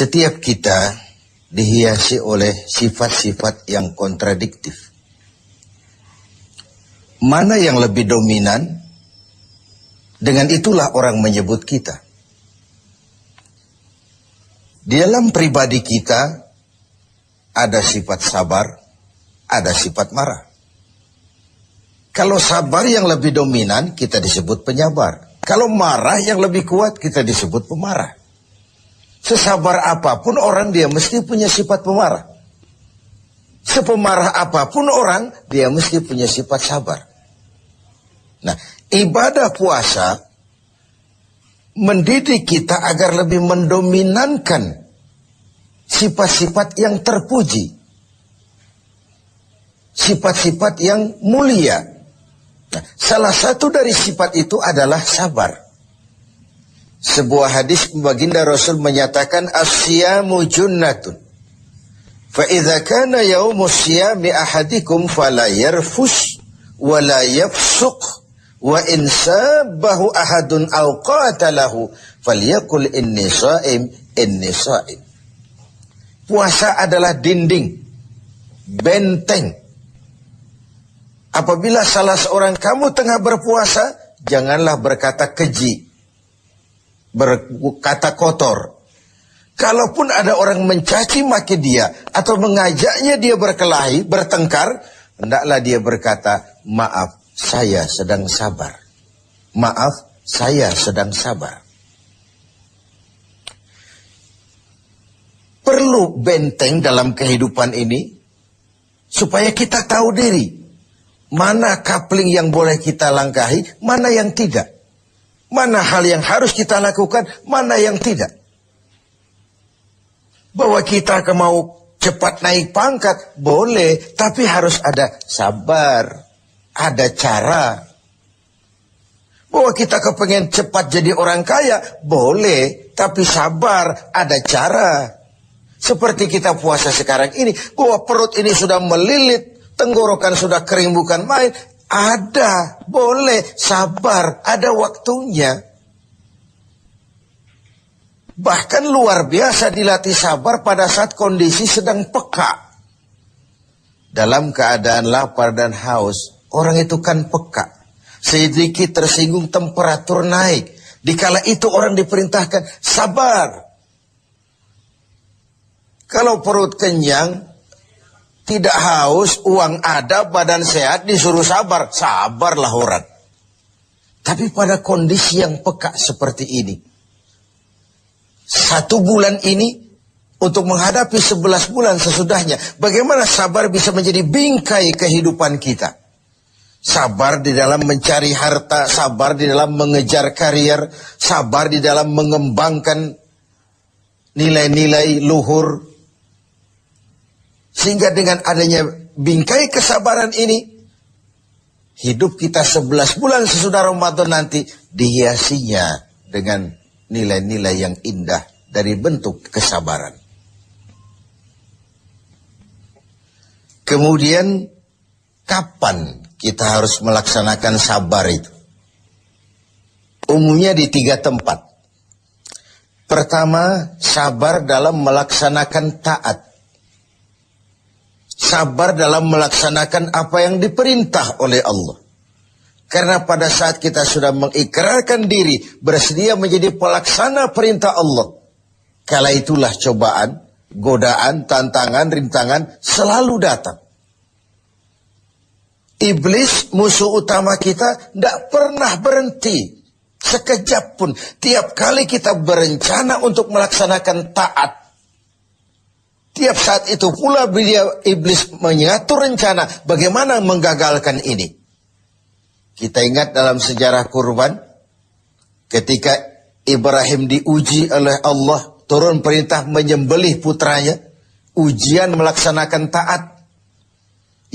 Setiap kita dihiasi oleh sifat-sifat yang kontradiktif. Mana yang lebih dominan, dengan itulah orang menyebut kita. Di dalam pribadi kita, ada sifat sabar, ada sifat marah. Kalau sabar yang lebih dominan, kita disebut penyabar. Kalau marah yang lebih kuat, kita disebut pemarah. Sesabar apapun orang, dia mesti punya sifat pemarah. Sepemarah apapun orang, dia mesti punya sifat sabar. Nah, ibadah puasa mendidik kita agar lebih mendominankan sifat-sifat yang terpuji, sifat-sifat yang mulia. Nah, salah satu dari sifat itu adalah sabar. Sebuah hadis baginda Rasul menyatakan as-siyamu junnatun. Fa idza kana yaumus siyami ahadikum fala yarfus wa la yafsuq wa in sabahu ahadun aw qatalahu falyaqul inni shaim inni shaim. Puasa adalah dinding, benteng. Apabila salah seorang kamu tengah berpuasa, janganlah berkata keji, berkata kotor. Kalaupun ada orang mencaci maki dia atau mengajaknya dia berkelahi, bertengkar, hendaklah dia berkata, maaf, saya sedang sabar. Maaf, saya sedang sabar. Perlu benteng dalam kehidupan ini supaya kita tahu diri. Mana coupling yang boleh kita langkahi, mana yang tidak. Mana hal yang harus kita lakukan, mana yang tidak. Bahwa kita mau cepat naik pangkat, boleh. Tapi harus ada sabar, ada cara. Bahwa kita kepengen cepat jadi orang kaya, boleh. Tapi sabar, ada cara. Seperti kita puasa sekarang ini, bahwa perut ini sudah melilit, tenggorokan sudah kering bukan main. Ada, boleh, sabar, ada waktunya. Bahkan luar biasa dilatih sabar pada saat kondisi sedang peka. Dalam keadaan lapar dan haus, orang itu kan peka. Sedikit tersinggung temperatur naik. Dikala itu orang diperintahkan sabar. Kalau perut kenyang, tidak haus, uang ada, badan sehat, disuruh sabar. Sabarlah orang. Tapi pada kondisi yang peka seperti ini, 1 bulan ini, untuk menghadapi 11 bulan sesudahnya, bagaimana sabar bisa menjadi bingkai kehidupan kita. Sabar di dalam mencari harta, sabar di dalam mengejar karier, sabar di dalam mengembangkan nilai-nilai luhur. Sehingga dengan adanya bingkai kesabaran ini, hidup kita 11 bulan sesudah Ramadan nanti dihiasinya dengan nilai-nilai yang indah dari bentuk kesabaran. Kemudian, kapan kita harus melaksanakan sabar itu? Umumnya di 3 tempat. Pertama, sabar dalam melaksanakan taat. Sabar dalam melaksanakan apa yang diperintah oleh Allah. Karena pada saat kita sudah mengikrarkan diri, bersedia menjadi pelaksana perintah Allah, kala itulah cobaan, godaan, tantangan, rintangan selalu datang. Iblis, musuh utama kita, tidak pernah berhenti sekejap pun. Tiap kali kita berencana untuk melaksanakan taat, tiap saat itu pula iblis mengatur rencana bagaimana menggagalkan ini. Kita ingat dalam sejarah kurban, ketika Ibrahim diuji oleh Allah, turun perintah menyembelih putranya, ujian melaksanakan taat.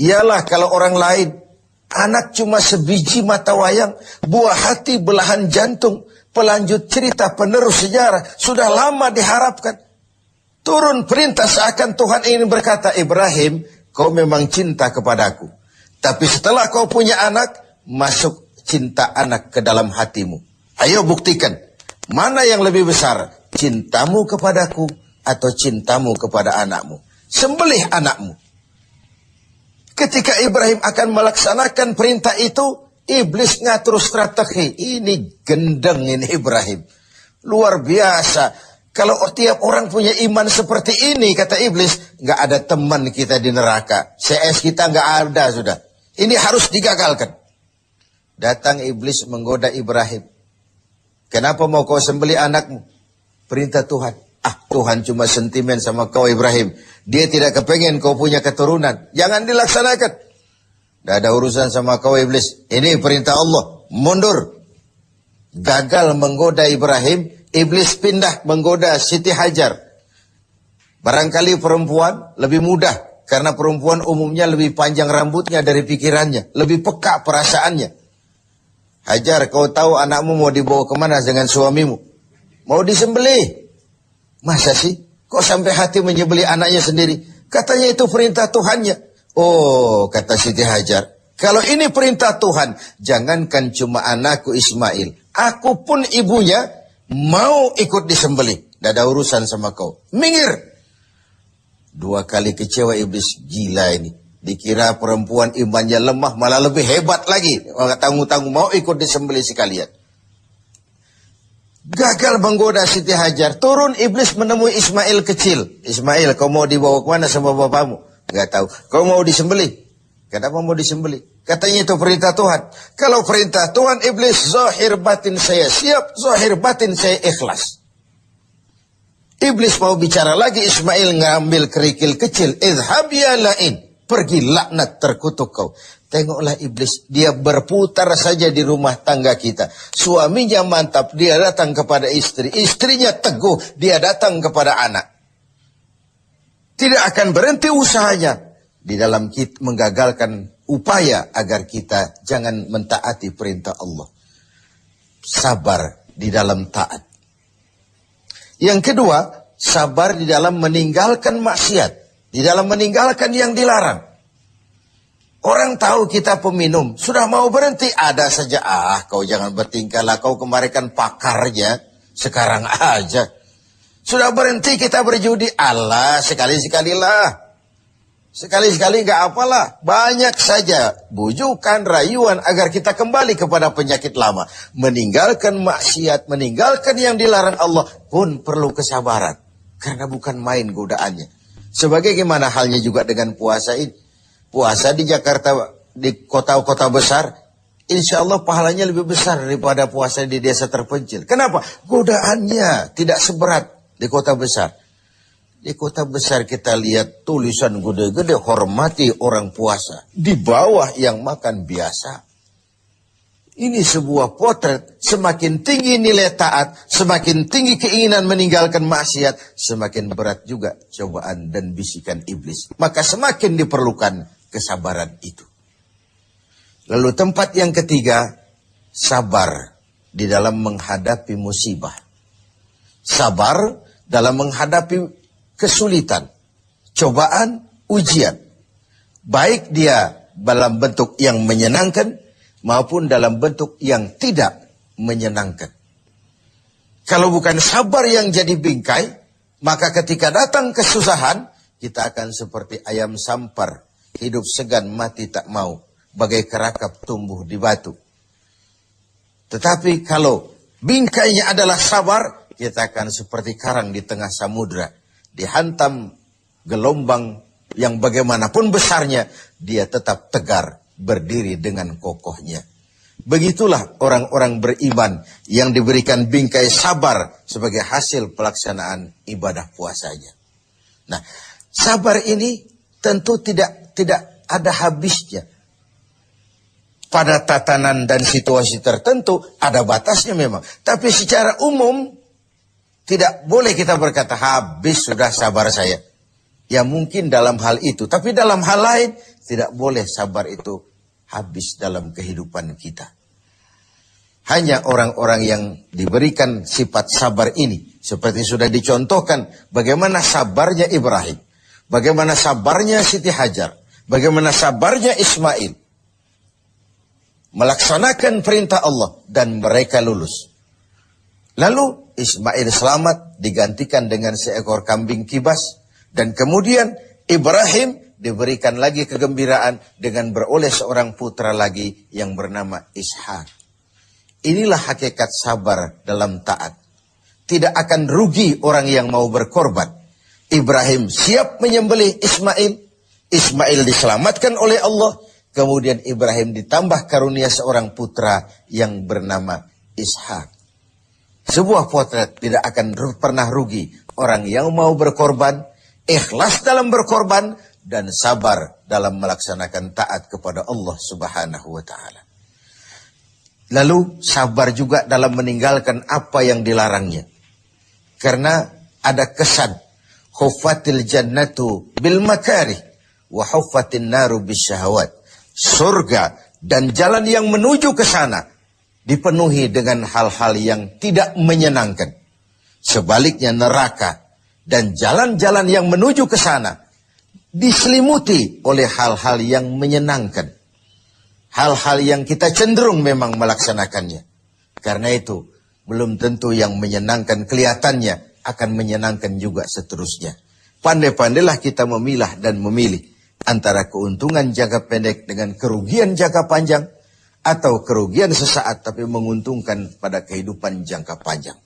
Ialah kalau orang lain, anak cuma sebiji mata wayang, buah hati belahan jantung, pelanjut cerita penerus sejarah, sudah lama diharapkan. Turun perintah seakan Tuhan ingin berkata, Ibrahim, kau memang cinta kepadaku. Tapi setelah kau punya anak, masuk cinta anak ke dalam hatimu. Ayo buktikan, mana yang lebih besar, cintamu kepadaku atau cintamu kepada anakmu. Sembelih anakmu. Ketika Ibrahim akan melaksanakan perintah itu, iblis ngatur strategi. Ini gendeng ini Ibrahim. Luar biasa. Kalau tiap orang punya iman seperti ini, kata iblis, nggak ada teman kita di neraka. CS kita nggak ada sudah. Ini harus digagalkan. Datang iblis menggoda Ibrahim. Kenapa mau kau sembelih anakmu? Perintah Tuhan. Tuhan cuma sentimen sama kau Ibrahim. Dia tidak kepengen kau punya keturunan. Jangan dilaksanakan. Tidak ada urusan sama kau iblis. Ini perintah Allah. Mundur. Gagal menggoda Ibrahim. Iblis pindah menggoda Siti Hajar. Barangkali perempuan lebih mudah. Karena perempuan umumnya lebih panjang rambutnya dari pikirannya. Lebih peka perasaannya. Hajar, kau tahu anakmu mau dibawa kemana dengan suamimu? Mau disembelih. Masa sih? Kok sampai hati menyembelih anaknya sendiri? Katanya itu perintah Tuhannya. Oh, kata Siti Hajar. Kalau ini perintah Tuhan, jangankan cuma anakku Ismail. Aku pun ibunya mau ikut disembelih. Tidak ada urusan sama kau. Minggir. 2 kali kecewa iblis. Gila ini. Dikira perempuan imannya lemah, malah lebih hebat lagi. Tanggung-tanggung mau ikut disembelih sekalian. Gagal menggoda Siti Hajar. Turun iblis menemui Ismail kecil. Ismail, kau mau dibawa kemana sama bapamu? Gak tahu. Kau mau disembelih? Kenapa mau disembelih? Katanya itu perintah Tuhan. Kalau perintah Tuhan, iblis, zahir batin saya siap, zahir batin saya ikhlas. Iblis mau bicara lagi, Ismail ngambil kerikil kecil. Idhab ya la'in. Pergi laknat terkutuk kau. Tengoklah iblis, dia berputar saja di rumah tangga kita. Suaminya mantap, dia datang kepada istri. Istrinya teguh, dia datang kepada anak. Tidak akan berhenti usahanya di dalam kita menggagalkan upaya agar kita jangan mentaati perintah Allah. Sabar di dalam taat. Yang kedua, sabar di dalam meninggalkan maksiat. Di dalam meninggalkan yang dilarang. Orang tahu kita peminum, sudah mau berhenti, ada saja. Kau jangan bertingkah lah, kau kemarin kan pakarnya, sekarang aja. Sudah berhenti kita berjudi, Allah sekali-sekalilah. Sekali-sekali gak apalah, banyak saja bujukan, rayuan agar kita kembali kepada penyakit lama. Meninggalkan maksiat, meninggalkan yang dilarang Allah pun perlu kesabaran. Karena bukan main godaannya. Sebagaimana halnya juga dengan puasa ini. Puasa di Jakarta, di kota-kota besar, insya Allah pahalanya lebih besar daripada puasa di desa terpencil. Kenapa? Godaannya tidak seberat di kota besar. Di kota besar kita lihat tulisan gede-gede, hormati orang puasa. Di bawah yang makan biasa. Ini sebuah potret, semakin tinggi nilai taat, semakin tinggi keinginan meninggalkan maksiat, semakin berat juga cobaan dan bisikan iblis. Maka semakin diperlukan kesabaran itu. Lalu tempat yang ketiga, sabar di dalam menghadapi musibah. Sabar dalam menghadapi kesulitan, cobaan, ujian. Baik dia dalam bentuk yang menyenangkan, maupun dalam bentuk yang tidak menyenangkan. Kalau bukan sabar yang jadi bingkai, maka ketika datang kesusahan, kita akan seperti ayam sampar, hidup segan mati tak mau, bagai kerakap tumbuh di batu. Tetapi kalau bingkainya adalah sabar, kita akan seperti karang di tengah samudra, dihantam gelombang yang bagaimanapun besarnya, dia tetap tegar, berdiri dengan kokohnya. Begitulah orang-orang beriman yang diberikan bingkai sabar sebagai hasil pelaksanaan ibadah puasanya. Nah, sabar ini tentu tidak ada habisnya. Pada tatanan dan situasi tertentu ada batasnya memang. Tapi secara umum tidak boleh kita berkata habis sudah sabar saya. Ya mungkin dalam hal itu. Tapi dalam hal lain tidak boleh sabar itu habis dalam kehidupan kita. Hanya orang-orang yang diberikan sifat sabar ini. Seperti sudah dicontohkan bagaimana sabarnya Ibrahim. Bagaimana sabarnya Siti Hajar. Bagaimana sabarnya Ismail. Melaksanakan perintah Allah dan mereka lulus. Lalu Ismail selamat, digantikan dengan seekor kambing kibas. Dan kemudian Ibrahim diberikan lagi kegembiraan dengan beroleh seorang putra lagi yang bernama Ishak. Inilah hakikat sabar dalam taat. Tidak akan rugi orang yang mau berkorban. Ibrahim siap menyembelih Ismail. Ismail diselamatkan oleh Allah. Kemudian Ibrahim ditambah karunia seorang putra yang bernama Ishak. Sebuah potret tidak akan pernah rugi. Orang yang mau berkorban, ikhlas dalam berkorban, dan sabar dalam melaksanakan taat kepada Allah Subhanahu wa ta'ala. Lalu sabar juga dalam meninggalkan apa yang dilarangnya. Karena ada kesan, huffatil jannatu bil makarih wa huffatin naru bisyahawat. Surga dan jalan yang menuju ke sana dipenuhi dengan hal-hal yang tidak menyenangkan. Sebaliknya neraka dan jalan-jalan yang menuju ke sana diselimuti oleh hal-hal yang menyenangkan. Hal-hal yang kita cenderung memang melaksanakannya. Karena itu belum tentu yang menyenangkan kelihatannya akan menyenangkan juga seterusnya. Pandai-pandailah kita memilah dan memilih antara keuntungan jangka pendek dengan kerugian jangka panjang, atau kerugian sesaat tapi menguntungkan pada kehidupan jangka panjang.